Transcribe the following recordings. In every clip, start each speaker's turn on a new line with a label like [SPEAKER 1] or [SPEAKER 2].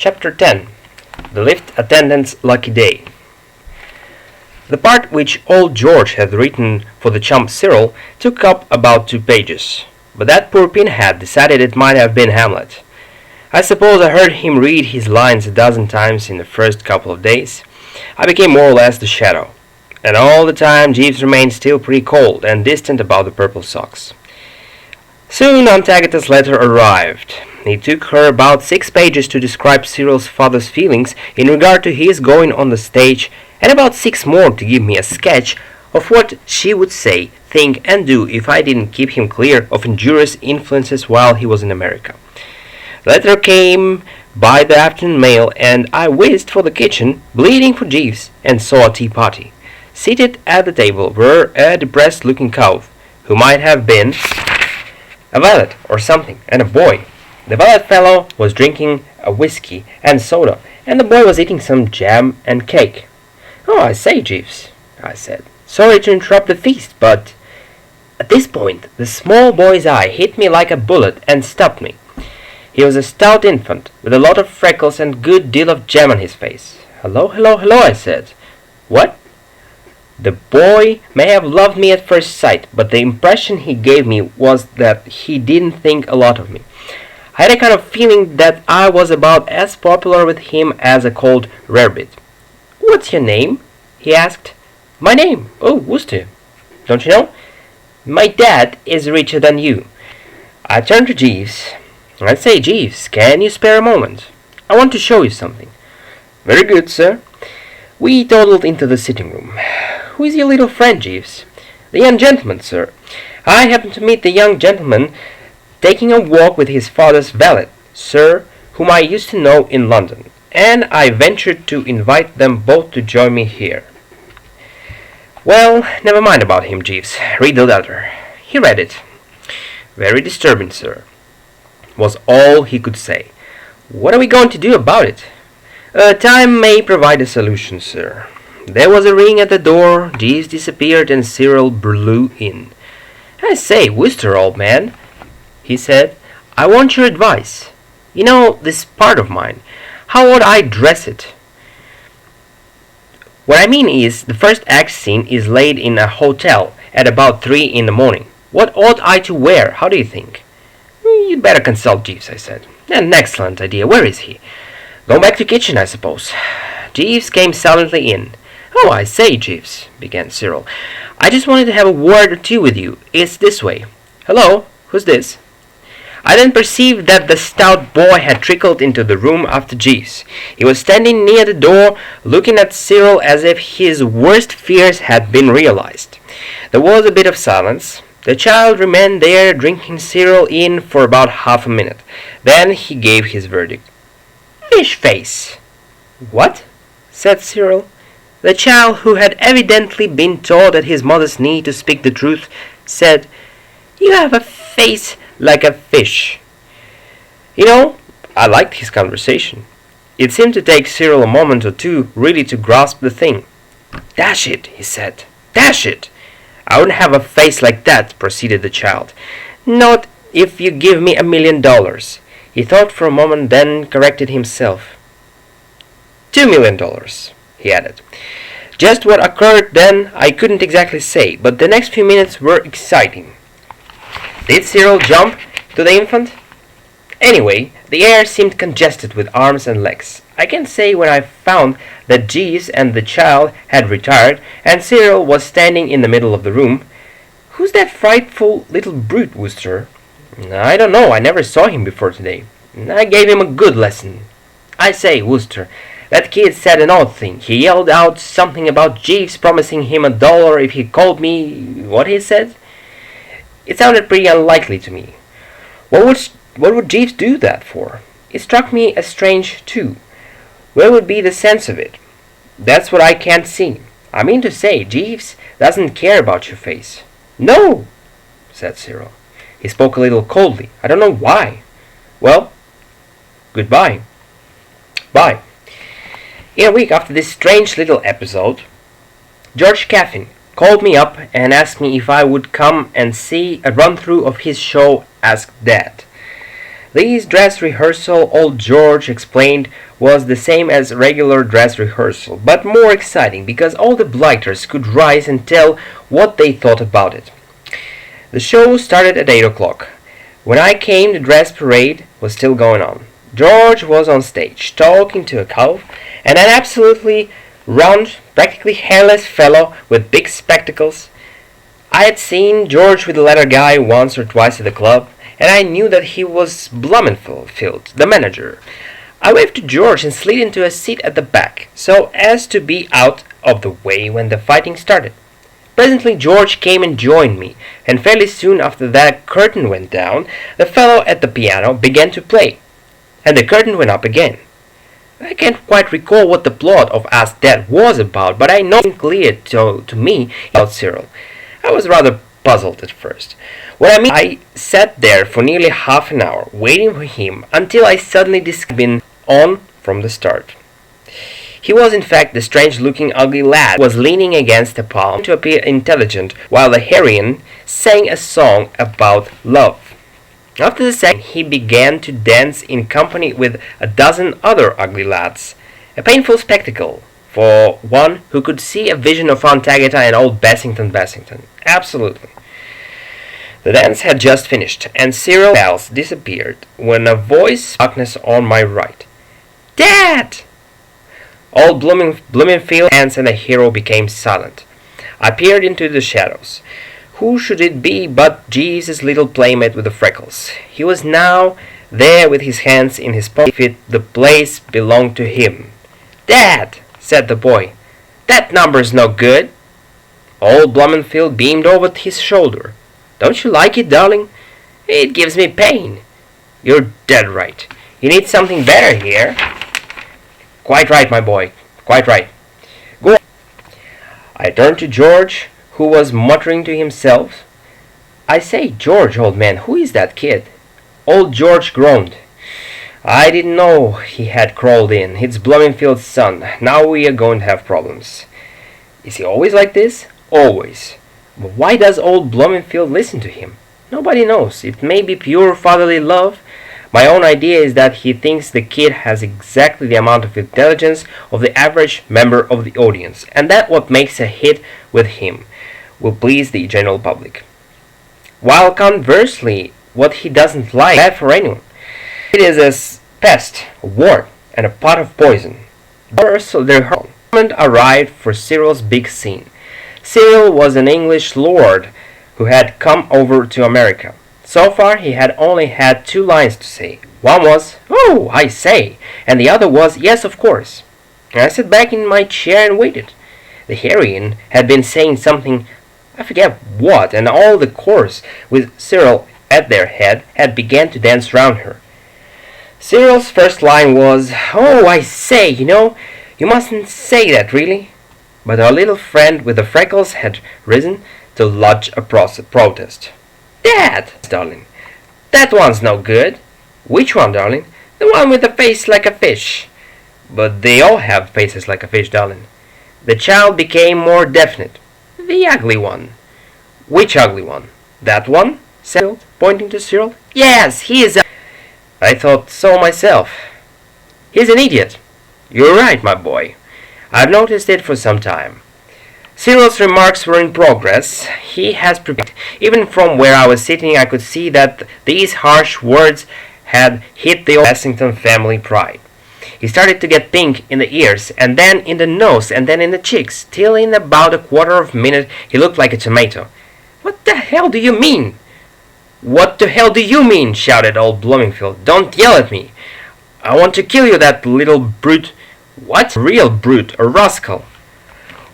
[SPEAKER 1] Chapter 10. The Lift Attendant's Lucky Day. The part which old George had written for the chump Cyril took up about 2 pages, but that poor pinhead decided it might have been Hamlet. I suppose I heard him read his lines a dozen times in the first couple of days. I became more or less the shadow, and all the time Jeeves remained still pretty cold and distant about the purple socks. Soon Aunt Agatha's letter arrived. It took her about 6 pages to describe Cyril's father's feelings in regard to his going on the stage, and about 6 more to give me a sketch of what she would say, think, and do if I didn't keep him clear of injurious influences while he was in America. The letter came by the afternoon mail, and I whizzed for the kitchen, bleeding for Jeeves, and saw a tea party. Seated at the table were a depressed-looking cow, who might have been a valet or something, and a boy. The valet fellow was drinking a whiskey and soda, and the boy was eating some jam and cake. "Oh, I say, Jeeves," I said. "Sorry to interrupt the feast, but—" At this point, the small boy's eye hit me like a bullet and stopped me. He was a stout infant, with a lot of freckles and a good deal of jam on his face. "Hello, hello, hello," I said. "What?" The boy may have loved me at first sight, but the impression he gave me was that he didn't think a lot of me. I had a kind of feeling that I was about as popular with him as a cold rarebit. "What's your name?" he asked. "My name? Oh, Worcester. Don't you know? My dad is richer than you." I turned to Jeeves. "I say, Jeeves, can you spare a moment? I want to show you something." "Very good, sir." We toddled into the sitting room. "Who is your little friend, Jeeves?" "The young gentleman, sir. I happened to meet the young gentleman taking a walk with his father's valet, sir, whom I used to know in London, and I ventured to invite them both to join me here." "Well, never mind about him, Jeeves. Read the letter." He read it. "Very disturbing, sir," was all he could say. "What are we going to do about it?" "Time may provide a solution, sir." There was a ring at the door, Jeeves disappeared, and Cyril blew in. "I say, Worcester, old man," he said, "I want your advice. You know, this part of mine. How ought I dress it? What I mean is, the first act scene is laid in a hotel at about 3 in the morning. What ought I to wear? How do you think?" "You'd better consult Jeeves," I said. "An excellent idea. Where is he?" "Going back to kitchen, I suppose." Jeeves came silently in. "Oh, I say, Jeeves," began Cyril. "I just wanted to have a word or two with you. It's this way." "Hello, who's this?" I then perceived that the stout boy had trickled into the room after Jeeves. He was standing near the door, looking at Cyril as if his worst fears had been realized. There was a bit of silence. The child remained there, drinking Cyril in for about half a minute. Then he gave his verdict. "Fish face." "What?" said Cyril. The child, who had evidently been taught at his mother's knee to speak the truth, said, "You have a face like a fish." You know, I liked his conversation. It seemed to take Cyril a moment or two really to grasp the thing. "Dash it," he said. "Dash it. I wouldn't have a face like that," proceeded the child. "Not if you give me $1,000,000. He thought for a moment, then corrected himself. $2,000,000, he added. Just what occurred then I couldn't exactly say, but the next few minutes were exciting. Did Cyril jump to the infant? Anyway, the air seemed congested with arms and legs. I can say when I found that Jeeves and the child had retired, and Cyril was standing in the middle of the room. "Who's that frightful little brute, Worcester?" "I don't know. I never saw him before today. I gave him a good lesson." "I say, Worcester, that kid said an odd thing. He yelled out something about Jeeves promising him $1 if he called me what he said. It sounded pretty unlikely to me. What would Jeeves do that for? It struck me as strange, too. Where would be the sense of it? That's what I can't see. I mean to say, Jeeves doesn't care about your face." "No," said Cyril. He spoke a little coldly. "I don't know why." "Well, goodbye." Bye. In a week after this strange little episode, George Caffin called me up and asked me if I would come and see a run-through of his show Ask Dad. This dress rehearsal, old George explained, was the same as regular dress rehearsal, but more exciting because all the blighters could rise and tell what they thought about it. The show started at 8 o'clock. When I came, the dress parade was still going on. George was on stage, talking to a cow, and an absolutely round, practically hairless fellow with big spectacles. I had seen George with the latter guy once or twice at the club, and I knew that he was Blumenfield, the manager. I waved to George and slid into a seat at the back, so as to be out of the way when the fighting started. Presently George came and joined me, and fairly soon after that curtain went down, the fellow at the piano began to play, and the curtain went up again. I can't quite recall what the plot of Ask That was about, but I know it clear to me about Cyril. I was rather puzzled at first. I sat there for nearly half an hour, waiting for him, until I suddenly discovered he'd been on from the start. He was in fact the strange-looking ugly lad who was leaning against a palm to appear intelligent, while the heroine sang a song about love. After the second, he began to dance in company with a dozen other ugly lads, a painful spectacle for one who could see a vision of Aunt Agatha and old Bassington. Absolutely. The dance had just finished, and Cyril Bells disappeared when a voice darkness on my right. Dad! Old Bloomingfield and the hero became silent. I peered into the shadows. Who should it be but Jeeves' little playmate with the freckles? He was now there with his hands in his pocket. The place belonged to him. Dad, said the boy, that number's no good. Old Bloomingfield beamed over his shoulder. Don't you like it, darling? It gives me pain. You're dead right. You need something better here. Quite right, my boy. Quite right. Go on. I turned to George, who was muttering to himself. I say, George, old man, who is that kid? Old George groaned. I didn't know he had crawled in. It's Bloomingfield's son. Now we are going to have problems. Is he always like this? Always. But why does old Bloomingfield listen to him? Nobody knows. It may be pure fatherly love. My own idea is that he thinks the kid has exactly the amount of intelligence of the average member of the audience, and that what makes a hit with him will please the general public. While conversely, what he doesn't like is bad for anyone. It is a pest, a wart, and a pot of poison. The moment arrived for Cyril's big scene. Cyril was an English lord who had come over to America. So far he had only had 2 lines to say. One was, "Oh, I say," and the other was, "Yes, of course." I sat back in my chair and waited. The heroine had been saying something, I forget what, and all the chorus, with Cyril at their head, had begun to dance round her. Cyril's first line was, "Oh, I say, you mustn't say that, really." But our little friend with the freckles had risen to lodge a protest. "Dad, darling, that one's no good." "Which one, darling?" "The one with the face like a fish." "But they all have faces like a fish, darling." The child became more definite. "The ugly one." "Which ugly one?" "That one," said Cyril, pointing to Cyril. "Yes, he is I thought so myself." "He's an idiot." "You're right, my boy. I've noticed it for some time." Cyril's remarks were in progress. He has prepared. Even from where I was sitting, I could see that these harsh words had hit the old Bassington family pride. He started to get pink in the ears, and then in the nose, and then in the cheeks, till in about a quarter of a minute he looked like a tomato. "What the hell do you mean?" "What the hell do you mean?" shouted old Bloomingfield. "Don't yell at me. I want to kill you, that little brute." "What? Real brute, a rascal."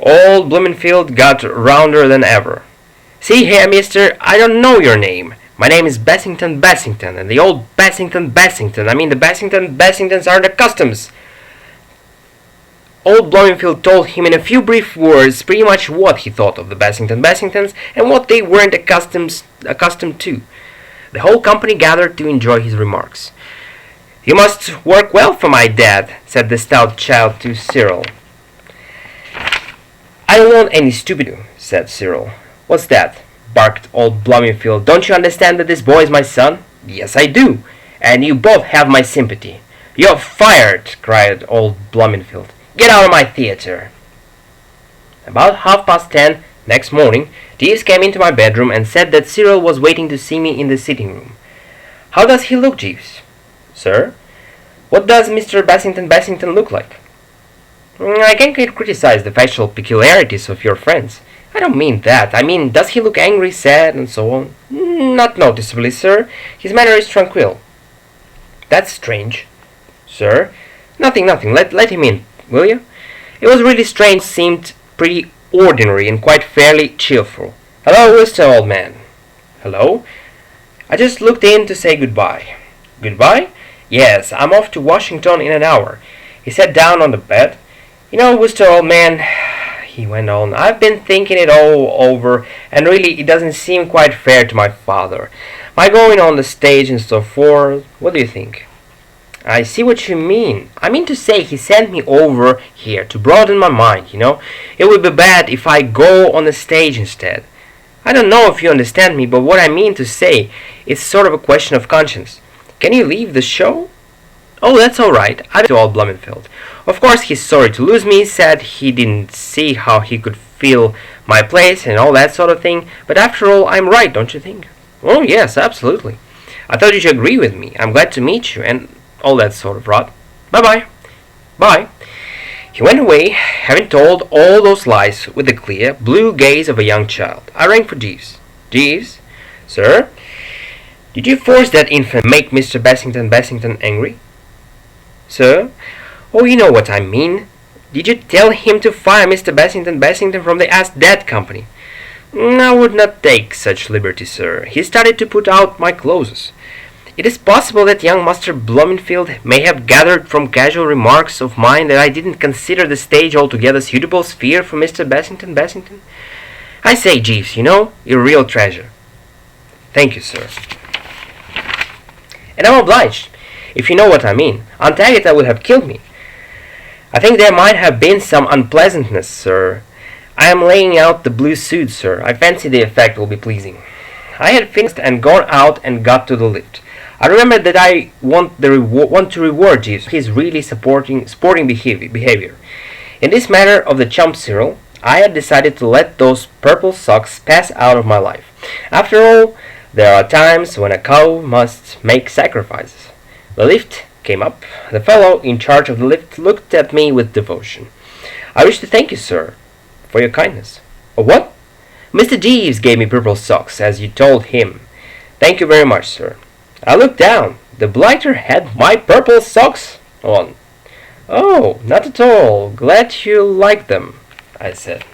[SPEAKER 1] Old Bloomingfield got rounder than ever. "See here, mister, I don't know your name. My name is Bassington, and the old Bassington. I mean, the Bassingtons are the customs." Old Bloomingfield told him in a few brief words pretty much what he thought of the Bassingtons and what they weren't accustomed to. The whole company gathered to enjoy his remarks. "You must work well for my dad," said the stout child to Cyril. "I don't want any stupid," said Cyril. "What's that?" barked old Bloomingfield. "Don't you understand that this boy is my son?" "Yes, I do. and you both have my sympathy. You're fired, cried old Bloomfield. Get out of my theatre. About 10:30 next morning, Jeeves came into my bedroom and said that Cyril was waiting to see me in the sitting room. How does he look, Jeeves? Sir? What does Mr. Bassington look like? I can't criticize the facial peculiarities of your friends. I don't mean that. I mean, does he look angry, sad, and so on? Not noticeably, sir. His manner is tranquil. That's strange. Sir? Nothing. Let him in, will you? It was really strange. Seemed pretty ordinary and quite fairly cheerful. Hello, Mr. Old Man. Hello? I just looked in to say goodbye. Goodbye? Yes, I'm off to Washington in an hour. He sat down on the bed. You know, Mr. Old Man, he went on, I've been thinking it all over, and really it doesn't seem quite fair to my father. My going on the stage and so forth. What do you think? I see what you mean. I mean to say he sent me over here to broaden my mind, you know. It would be bad if I go on the stage instead. I don't know if you understand me, but what I mean to say is sort of a question of conscience. Can you leave the show? Oh, that's all right. I to old Bloomfield. Of course he's sorry to lose me, said he didn't see how he could fill my place and all that sort of thing, but after all, I'm right, don't you think? Oh, yes, absolutely. I thought you'd agree with me. I'm glad to meet you, and all that sort of rot. Bye-bye. Bye. He went away, having told all those lies with the clear, blue gaze of a young child. I rang for Jeeves. Jeeves? Sir? Did you force that infant make Mr. Bassington angry? Sir? Oh, you know what I mean. Did you tell him to fire Mr. Bassington from the Ask Dad Company? I would not take such liberty, sir. He started to put out my clothes. It is possible that young Master Bloomfield may have gathered from casual remarks of mine that I didn't consider the stage altogether suitable sphere for Mr. Bassington. I say, Jeeves, you know, you're a real treasure. Thank you, sir. And I'm obliged, if you know what I mean. Aunt Agatha would have killed me. I think there might have been some unpleasantness, sir. I am laying out the blue suit, sir. I fancy the effect will be pleasing. I had finished and gone out and got to the lift. I remember that I want to reward Jeeves for his really sporting behavior. In this matter of the chump Cyril, I had decided to let those purple socks pass out of my life. After all, there are times when a cow must make sacrifices. The lift came up. The fellow in charge of the lift looked at me with devotion. I wish to thank you, sir, for your kindness. Oh, what? Mr. Jeeves gave me purple socks, as you told him. Thank you very much, sir. I looked down. The blighter had my purple socks on. Oh, not at all. Glad you like them, I said.